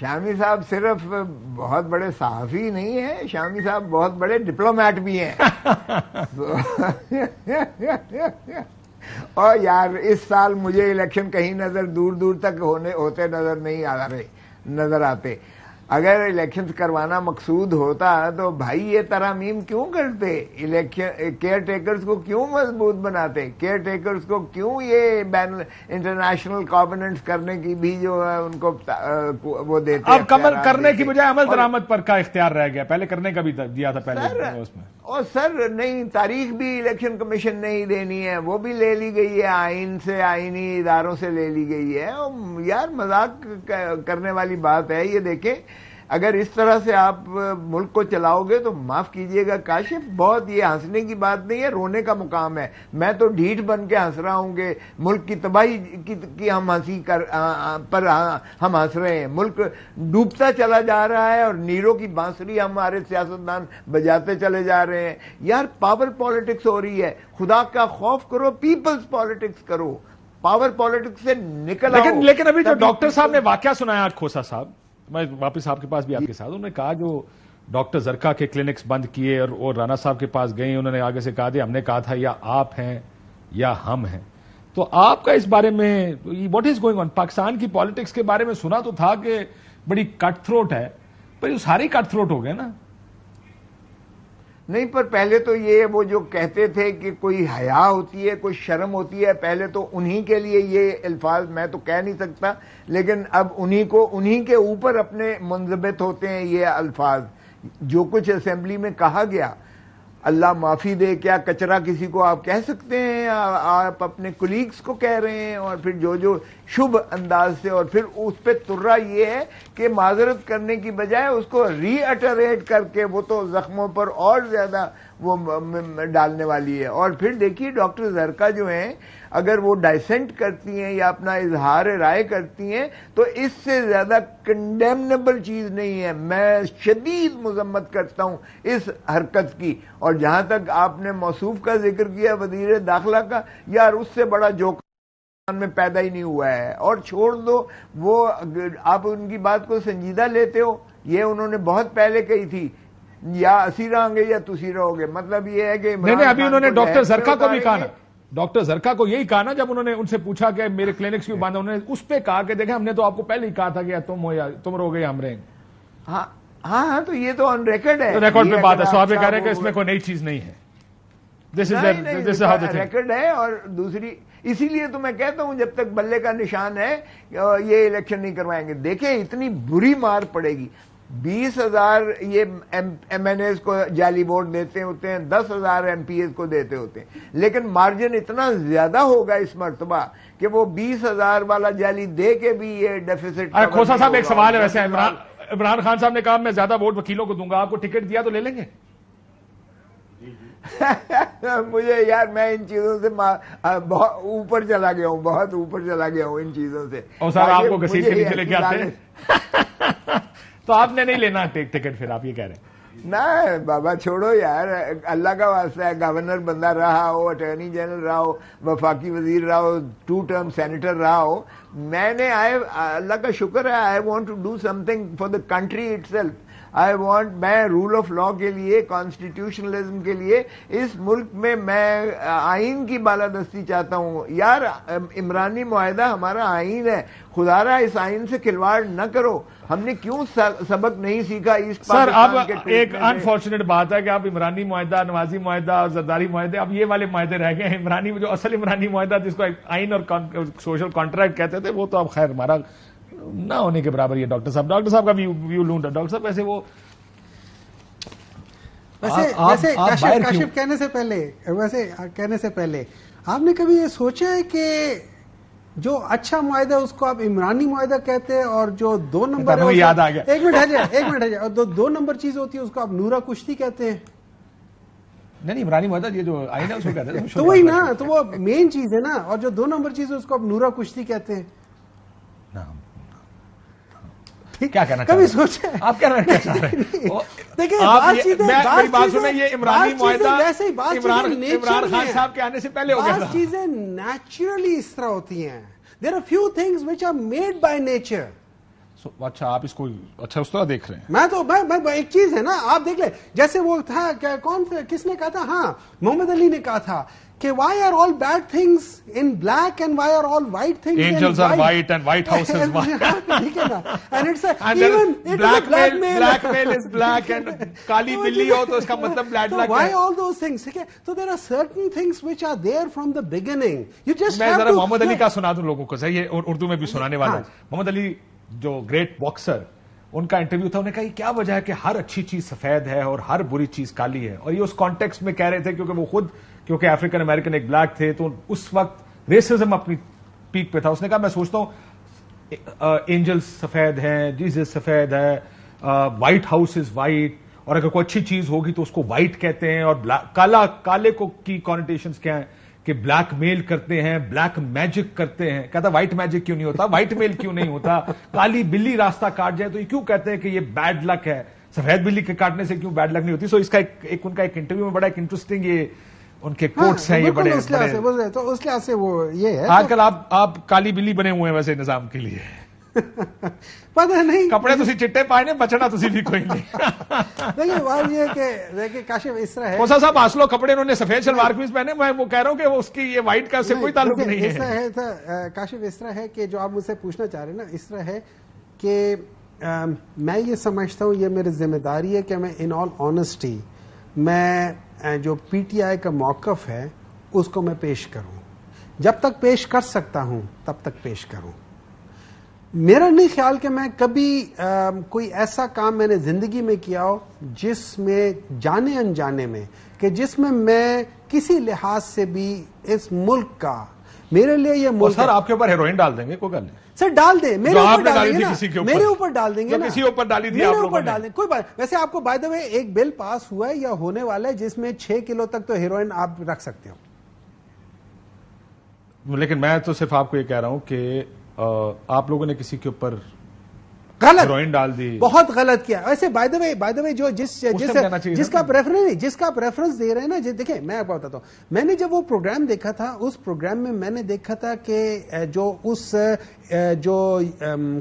شامی صاحب صرف بہت بڑے صحافی نہیں ہیں, شامی صاحب بہت بڑے ڈپلومیٹ بھی ہیں. اور یار اس سال مجھے الیکشن کہیں نظر دور دور تک ہوتے نظر آتے. اگر الیکشن کروانا مقصود ہوتا تو بھائی یہ ترامیم کیوں کرتے, کیئر ٹیکرز کو کیوں مضبوط بناتے, کیئر ٹیکرز کو کیوں یہ انٹرنیشنل کووننٹس کرنے کی بھی جو ہے ان کو وہ دیتے. اب کرنے کی بجائے عمل درآمد پر کا اختیار رہ گیا, پہلے کرنے کا بھی دیا تھا پہلے اس میں. اور سر نہیں, تاریخ بھی الیکشن کمیشن نے ہی دینی ہے, وہ بھی لے لی گئی ہے آئین سے, آئینی اداروں سے لے لی گئی ہے. یار مذاق کرنے والی بات ہے یہ. دیکھیں اگر اس طرح سے آپ ملک کو چلاؤ گے تو معاف کیجئے گا کاشف, بہت یہ ہنسنے کی بات نہیں ہے, رونے کا مقام ہے. میں تو ڈھیٹ بن کے ہنس رہا ہوں کہ ملک کی تباہی کی ہم ہنسی پر ہم ہنس رہے ہیں. ملک ڈوبتا چلا جا رہا ہے اور نیرو کی بانسری ہمارے سیاستدان بجاتے چلے جا رہے ہیں. یار پاور پالیٹکس ہو رہی ہے, خدا کا خوف کرو, پیپلز پالیٹکس کرو, پاور پالیٹکس سے نکل آؤ. لیکن ابھی جو ڈاکٹر صاحب نے واقعہ سنایا آج کھوسا صاحب, میں واپس آپ کے پاس بھی آپ کے ساتھ, انہوں نے کہا جو ڈاکٹر زرکا کے کلینکس بند کیے اور رانا صاحب کے پاس گئے, انہوں نے آگے سے کہا دیا ہم نے کہا تھا یا آپ ہیں یا ہم ہیں. تو آپ کا اس بارے میں what is going on, Pakistan کی پالیٹکس کے بارے میں سنا تو تھا کہ بڑی کٹ تھروٹ ہے, پر یہ ساری کٹ تھروٹ ہو گئے نا. نہیں, پر پہلے تو یہ وہ جو کہتے تھے کہ کوئی حیا ہوتی ہے, کوئی شرم ہوتی ہے, پہلے تو انہی کے لیے یہ الفاظ میں تو کہہ نہیں سکتا, لیکن اب انہی کے اوپر اپنے منضبط ہوتے ہیں یہ الفاظ. جو کچھ اسمبلی میں کہا گیا, اللہ معافی دے, کیا کچرا کسی کو آپ کہہ سکتے ہیں؟ آپ اپنے کولیگز کو کہہ رہے ہیں, اور پھر جو شبھ انداز سے, اور پھر اس پہ ترا یہ ہے کہ معذرت کرنے کی بجائے اس کو ری اٹریٹ کر کے وہ تو زخموں پر اور زیادہ وہ ڈالنے والی ہے. اور پھر دیکھیے ڈاکٹر زرکا جو ہیں, اگر وہ ڈائسنٹ کرتی ہیں یا اپنا اظہار رائے کرتی ہیں تو اس سے زیادہ کنڈیمنیبل چیز نہیں ہے. میں شدید مذمت کرتا ہوں اس حرکت کی. اور جہاں تک آپ نے موصوف کا ذکر کیا وزیر داخلہ کا, یار اس سے بڑا جوک میں پیدا ہی نہیں ہوا ہے. اور چھوڑ دو, وہ آپ ان کی بات کو سنجیدہ لیتے ہو, یہ انہوں نے بہت پہلے کہی تھی, یا اسی رہیں گے یا تسی رہو گے. مطلب یہ ہے کہ نہیں, ابھی انہوں نے ڈاکٹر زرکا کو بھی کہا نا, ڈاکٹر زرکا کو یہی کہا نا جب انہوں نے ان سے پوچھا کہ میرے کلینکس کیوں بند, انہوں نے اس پہ کہا کہ دیکھیں ہم نے تو آپ کو پہلے ہی کہا تھا کہ تم ہو یا تم رہو گے یا ہم رہیں گے. ہاں, تو یہ تو آن ریکارڈ ہے, ریکارڈ پہ بات ہے. سو آپ یہ کہہ رہے ہیں کہ اس میں کوئی نئی چیز نہیں ہے, ریکارڈ ہے. اور دوسری اسی لیے تو میں کہتا ہوں جب تک بلے کا نشان ہے یہ الیکشن نہیں کروائیں گے. دیکھیں اتنی بری مار پڑے گی. 20,000 یہ ایم این ایز کو جعلی ووٹ دیتے ہوتے ہیں, 10,000 ایم پی ایز کو دیتے ہوتے ہیں, لیکن مارجن اتنا زیادہ ہوگا اس مرتبہ کہ وہ 20,000 والا جعلی دے کے بھی یہ ڈیفیسٹ. کھوسا صاحب ایک سوال ہے ویسے, عمران خان صاحب نے کہا میں زیادہ ووٹ وکیلوں کو دوں گا, آپ کو ٹکٹ دیا تو لے لیں گے؟ مجھے یار میں ان چیزوں سے بہت اوپر چلا گیا ہوں, بہت اوپر چلا گیا ہوں ان چیزوں سے. اور سر آپ کو گھسیٹ کے نیچے لے کے آتے ہیں تو آپ نے نہیں لینا ٹکٹ, پھر آپ یہ کہہ رہے ہیں؟ نہ بابا چھوڑو یار, اللہ کا واسطہ ہے. گورنر بندہ رہا ہو, اٹارنی جنرل رہا ہو, وفاقی وزیر رہا ہو, 2 ٹرم سینیٹر رہا ہو, میں نے اللہ کا شکر ہے, I want to do something for the country itself. میں رول آف لا کے لیے, کانسٹیٹیوشنلزم کے لیے اس ملک میں آئین کی بالادستی چاہتا ہوں. یار عمرانی معاہدہ ہمارا آئین ہے, خدا را اس آئین سے کھلواڑ نہ کرو. ہم نے کیوں سبق نہیں سیکھا اس سر؟ اب ایک انفارچونیٹ بات ہے کہ آپ عمرانی معاہدہ, نوازی معاہدہ, زرداری معاہدے, اب یہ والے معاہدے رہ گئے ہیں. عمرانی جو اصل عمرانی معاہدہ جس کو آئین اور سوشل کانٹریکٹ کہتے تھے, وہ تو اب خیر ہمارا نہ ہونے کے برابر. یہ ڈاکٹر صاحب کا ویو لوں. ڈاکٹر صاحب ویسے وہ کاشف کہنے سے پہلے آپ نے کبھی یہ سوچا ہے کہ جو اچھا معاہدہ اس کو آپ عمرانی معاہدہ کہتے ہیں, اور جو 2 نمبر یاد آ گیا, ایک منٹ ہے جائے, اور 2 نمبر چیز ہوتی ہے اس کو آپ نورا کشتی کہتے ہیں. نہیں, عمرانی معاہدہ یہ جو آئین ہے اس کو کہتے ہیں. تو وہی نا, تو وہ مین چیز ہے نا. اور جو 2 نمبر چیز ہے اس کو آپ نورا کشتی کہتے ہیں. کیا کہنا کبھی سوچا آپ کیا کہنا چاہ رہے ہیں؟ دیکھیں میری بات سنیں، یہ عمرانی معاہدہ عمران خان صاحب کے آنے سے پہلے ہو گیا تھا. بعض چیزیں نیچرلی اس طرح ہوتی ہیں. There are few things which are made by nature. اچھا آپ اس کو اچھا اس طرح دیکھ رہے ہیں. میں ایک چیز ہے نا، آپ دیکھ لیں، جیسے وہ تھا کس نے کہا تھا، ہاں محمد علی نے کہا تھا کہ why are all bad things in black and why are all white things angels are white and White House is white. ٹھیک ہے نا، and it's black male is black and کالی بلی ہو تو اس کا مطلب بیڈ لک ہے. Why all those things? ٹھیک ہے، تو there are certain things which are there from the beginning. You just میں ذرا محمد علی کا سنا دوں لوگوں کو، صحیح ہے، اردو میں بھی سنانے والا. محمد علی جو گریٹ باکسر، ان کا انٹرویو تھا، انہوں نے کہا کیا وجہ ہے کہ ہر اچھی چیز سفید ہے اور ہر بری چیز کالی ہے. اور یہ اس کانٹیکسٹ میں کہہ رہے تھے کیونکہ وہ خود کیونکہ افریقن امریکن ایک بلیک تھے، تو اس وقت ریسزم اپنی پیک پہ تھا. اس نے کہا میں سوچتا ہوں اینجل سفید ہیں، جیزس سفید ہے، وائٹ ہاؤس از وائٹ، اور اگر کوئی اچھی چیز ہوگی تو اس کو وائٹ کہتے ہیں. اور کالے کو کی کانوٹیشنز کیا ہیں کہ بلیک میل کرتے ہیں، بلیک میجک کرتے ہیں. کہتا وائٹ میجک کیوں نہیں ہوتا، وائٹ میل کیوں نہیں ہوتا، کالی بلی راستہ کاٹ جائے تو یہ کیوں کہتے ہیں کہ یہ بیڈ لک ہے، سفید بلی کے کاٹنے سے کیوں بیڈ لک نہیں ہوتی. سو اس کا ان کا ایک انٹرویو میں بڑا ایک انٹرسٹنگ یہ ان کے کوٹس ہیں، یہ بڑے تو اس لحاظ سے وہ یہ ہے. آج کل آپ کالی بلی بنے ہوئے ہیں ویسے نظام کے لیے. پتہ نہیں، کپڑے تسی چٹے پائے بچنا تسی بھی کوئی نہیں. دیکھیں بات یہ کہ دیکھیں کاشف اس طرح ہے، کوسا صاحب آسلو کپڑے انہوں نے سفید شلوار قمیض پہنے، میں وہ کہہ رہا ہوں کہ اس کی یہ وائٹ کا سے کوئی تعلق نہیں ہے. اس طرح ہے کاشف، اس طرح ہے کہ جو آپ مجھ سے پوچھنا چاہ رہے ہیں نا، اس طرح ہے کہ میں یہ سمجھتا ہوں یہ میری ذمہ داری ہے کہ میں ان آل آنیسٹی میں جو پی ٹی آئی کا موقف ہے اس کو میں پیش کروں. جب تک پیش کر سکتا ہوں تب تک پیش کروں. میرا نہیں خیال کہ میں کبھی کوئی ایسا کام میں نے زندگی میں کیا ہو جس میں جانے انجانے میں کہ جس میں کسی لحاظ سے بھی اس ملک کا، میرے لیے یہ ملک، سر آپ کے اوپر ہیروئن ڈال دیں گے، کوئی گل نہیں سر، ڈال دیں، میرے اوپر ڈال دیں گے، میرے اوپر ڈال دیں گے، کسی اوپر ڈالی تھی، میرے اوپر ڈال دیں، کوئی بات. ویسے آپ کو بائی دا وے ایک بل پاس ہوا ہے یا ہونے والا ہے جس میں 6 کلو تک تو ہیروئن آپ رکھ سکتے ہو. لیکن میں تو صرف آپ کو یہ کہہ رہا ہوں کہ آپ لوگوں نے کسی کے اوپر غلط ہیروئن ڈال دی، بہت غلط کیا. ویسے بائی دا وے جو جس کا پریفرنس دے رہے ہیں نا، دیکھیں میں آپ کو بتاتا ہوں، میں نے جب وہ پروگرام دیکھا تھا، اس پروگرام میں میں نے دیکھا تھا کہ جو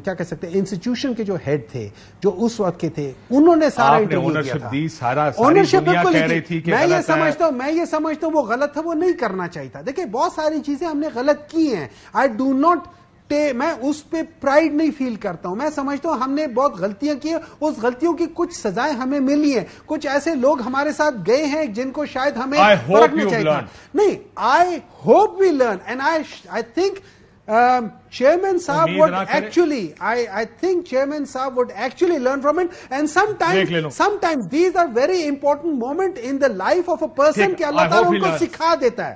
کیا کہہ سکتے ہیں انسٹیٹیوشن کے جو ہیڈ تھے، جو اس وقت کے تھے، انہوں نے سارا انٹرویو کیا تھا. اونرشپ بالکل تھی. میں یہ سمجھتا ہوں وہ غلط تھا، وہ نہیں کرنا چاہیے تھا. دیکھیں بہت ساری چیزیں ہم نے غلط کی ہیں. آئی ڈو ناٹ، میں اس پہ پرائیڈ نہیں فیل کرتا ہوں. میں سمجھتا ہوں ہم نے بہت غلطیاں کی ہیں، اس غلطیوں کی کچھ سزائیں ہمیں ملی ہیں. کچھ ایسے لوگ ہمارے ساتھ گئے ہیں جن کو شاید ہمیں پرکھنا چاہیے تھا. نہیں، I hope we learn and I think chairman Saab would actually, I think chairman Saab would actually learn from it. And sometimes these are very important moment in the life of a person کہ اللہ تعالیٰ ان کو سکھا دیتا ہے.